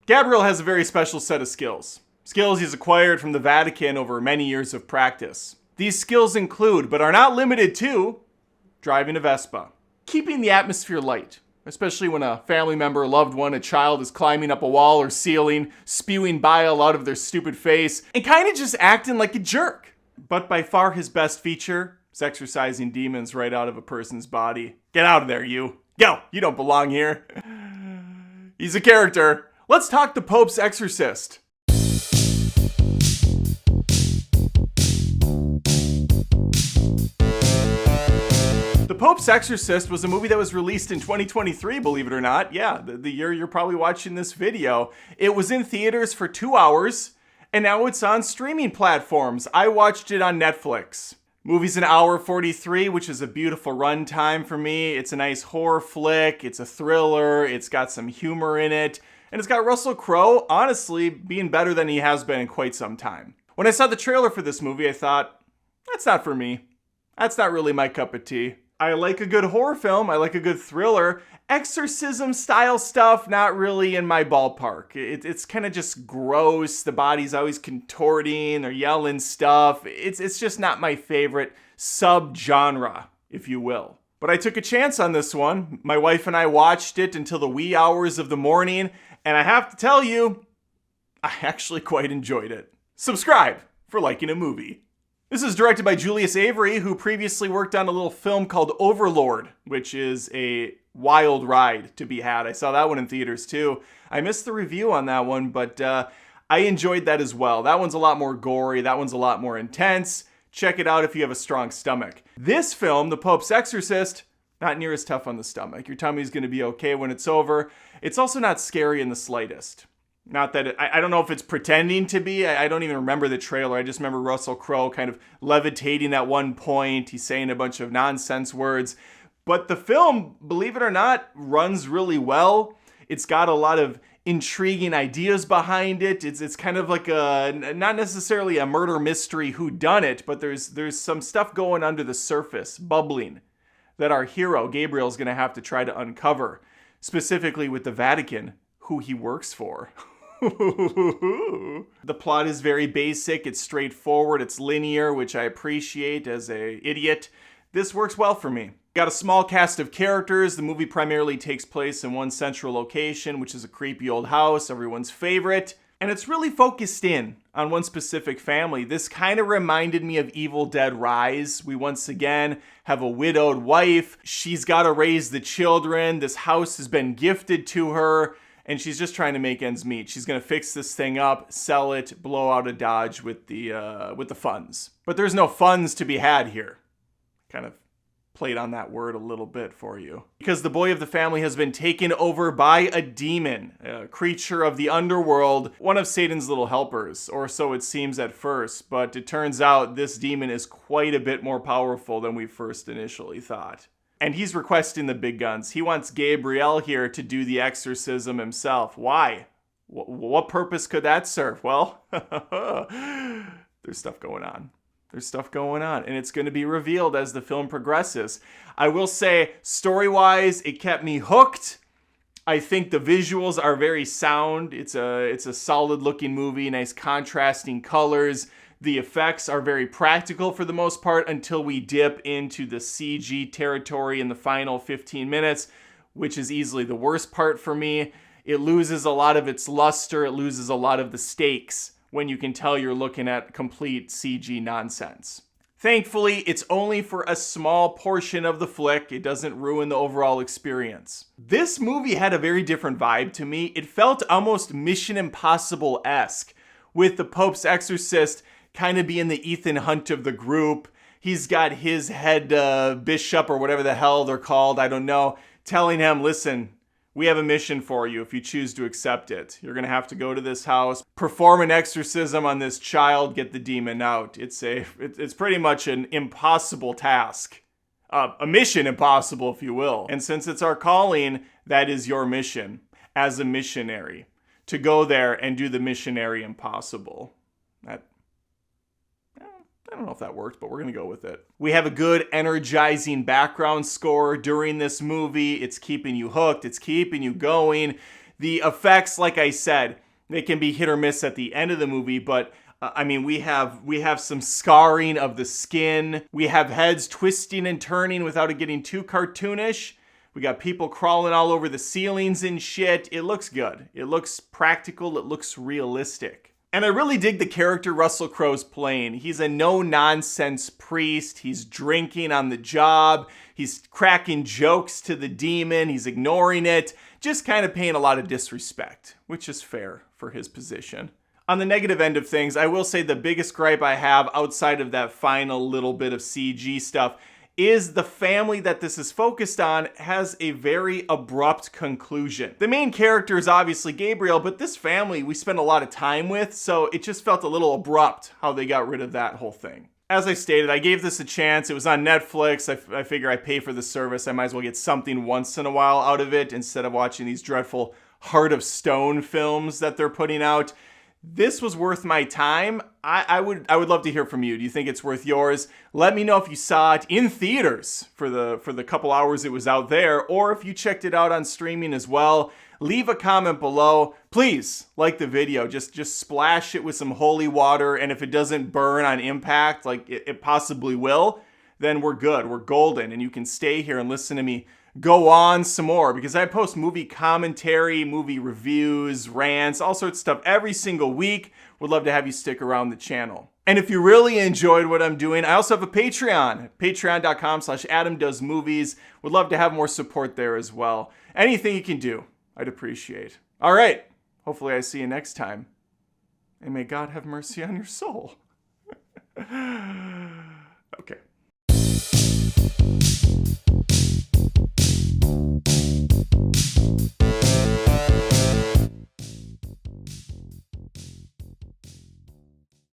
Gabriel has a very special set of skills. Skills he's acquired from the Vatican over many years of practice. These skills include, but are not limited to, driving a Vespa, keeping the atmosphere light, especially when a family member, a loved one, a child is climbing up a wall or ceiling, spewing bile out of their stupid face, and kind of just acting like a jerk. But by far his best feature is exorcising demons right out of a person's body. Get out of there, you. Go! You don't belong here. He's a character. Let's talk the Pope's Exorcist. The Pope's Exorcist was a movie that was released in 2023, believe it or not. Yeah, the year you're probably watching this video. It was in theaters for 2 hours, and now it's on streaming platforms. I watched it on Netflix. Movie's an hour 43, which is a beautiful runtime for me. It's a nice horror flick. It's a thriller. It's got some humor in it. And it's got Russell Crowe, honestly, being better than he has been in quite some time. When I saw the trailer for this movie, I thought, that's not for me. That's not really my cup of tea. I like a good horror film. I like a good thriller. Exorcism style stuff, not really in my ballpark. It's kind of just gross. The body's always contorting or yelling stuff. It's just not my favorite sub-genre, if you will. But I took a chance on this one. My wife and I watched it until the wee hours of the morning, and I have to tell you, I actually quite enjoyed it. Subscribe for liking a movie. This is directed by Julius Avery, who previously worked on a little film called Overlord, which is a wild ride to be had. I saw that one in theaters too. I missed the review on that one, but I enjoyed that as well. That one's a lot more gory. That one's a lot more intense. Check it out if you have a strong stomach. This film, The Pope's Exorcist, not near as tough on the stomach. Your tummy's going to be okay when it's over. It's also not scary in the slightest. Not that I don't know if it's pretending to be. I don't even remember the trailer. I just remember Russell Crowe kind of levitating at one point. He's saying a bunch of nonsense words. But the film, believe it or not, runs really well. It's got a lot of intriguing ideas behind it. It's kind of like not necessarily a murder mystery whodunit, but there's some stuff going under the surface, bubbling, that our hero, Gabriel's going to have to try to uncover, specifically with the Vatican, who he works for. The plot is very basic, it's straightforward, it's linear, which I appreciate as an idiot. This works well for me. Got a small cast of characters. The movie primarily takes place in one central location, which is a creepy old house, everyone's favorite. And it's really focused in on one specific family. This kind of reminded me of Evil Dead Rise. We once again have a widowed wife. She's got to raise the children. This house has been gifted to her, and she's just trying to make ends meet. She's going to fix this thing up, sell it, blow out of Dodge with the funds. But there's no funds to be had here. Kind of played on that word a little bit for you. Because the boy of the family has been taken over by a demon, a creature of the underworld, one of Satan's little helpers, or so it seems at first. But it turns out this demon is quite a bit more powerful than we first initially thought. And he's requesting the big guns. He wants Gabriel here to do the exorcism himself. Why? What purpose could that serve? Well, there's stuff going on. There's stuff going on, and it's going to be revealed as the film progresses. I will say, story-wise, it kept me hooked. I think the visuals are very sound. It's a solid-looking movie, nice contrasting colors. The effects are very practical for the most part until we dip into the CG territory in the final 15 minutes, which is easily the worst part for me. It loses a lot of its luster. It loses a lot of the stakes when you can tell you're looking at complete CG nonsense. Thankfully, it's only for a small portion of the flick. It doesn't ruin the overall experience. This movie had a very different vibe to me. It felt almost Mission Impossible-esque, with the Pope's Exorcist kind of being the Ethan Hunt of the group. He's got his head bishop or whatever the hell they're called, I don't know, telling him, listen, we have a mission for you if you choose to accept it. You're going to have to go to this house, perform an exorcism on this child, get the demon out. It's pretty much an impossible task. A mission impossible, if you will. And since it's our calling, that is your mission as a missionary, to go there and do the missionary impossible. I don't know if that worked, but we're going to go with it. We have a good, energizing background score during this movie. It's keeping you hooked. It's keeping you going. The effects, like I said, they can be hit or miss at the end of the movie, but I mean, we have some scarring of the skin. We have heads twisting and turning without it getting too cartoonish. We got people crawling all over the ceilings and shit. It looks good. It looks practical. It looks realistic. And I really dig the character Russell Crowe's playing. He's a no-nonsense priest. He's drinking on the job. He's cracking jokes to the demon. He's ignoring it. Just kind of paying a lot of disrespect, which is fair for his position. On the negative end of things, I will say the biggest gripe I have outside of that final little bit of CG stuff is the family that this is focused on has a very abrupt conclusion. The main character is obviously Gabriel, but this family we spend a lot of time with, so it just felt a little abrupt how they got rid of that whole thing. As I stated, I gave this a chance. It was on Netflix. I figure I pay for the service. I might as well get something once in a while out of it instead of watching these dreadful Heart of Stone films that they're putting out. This was worth my time. I would love to hear from you. Do you think it's worth yours? Let me know if you saw it in theaters for the couple hours it was out there, or if you checked it out on streaming as well. Leave a comment below. Please like the video. Just splash it with some holy water, and if it doesn't burn on impact like it possibly will, then we're good. We're golden, and you can stay here and listen to me go on some more, because I post movie commentary, movie reviews, rants, all sorts of stuff every single week. Would love to have you stick around the channel. And if you really enjoyed what I'm doing, I also have a Patreon, patreon.com/AdamDoesMovies. Would love to have more support there as well. Anything you can do, I'd appreciate. All right, hopefully I see you next time. And may God have mercy on your soul.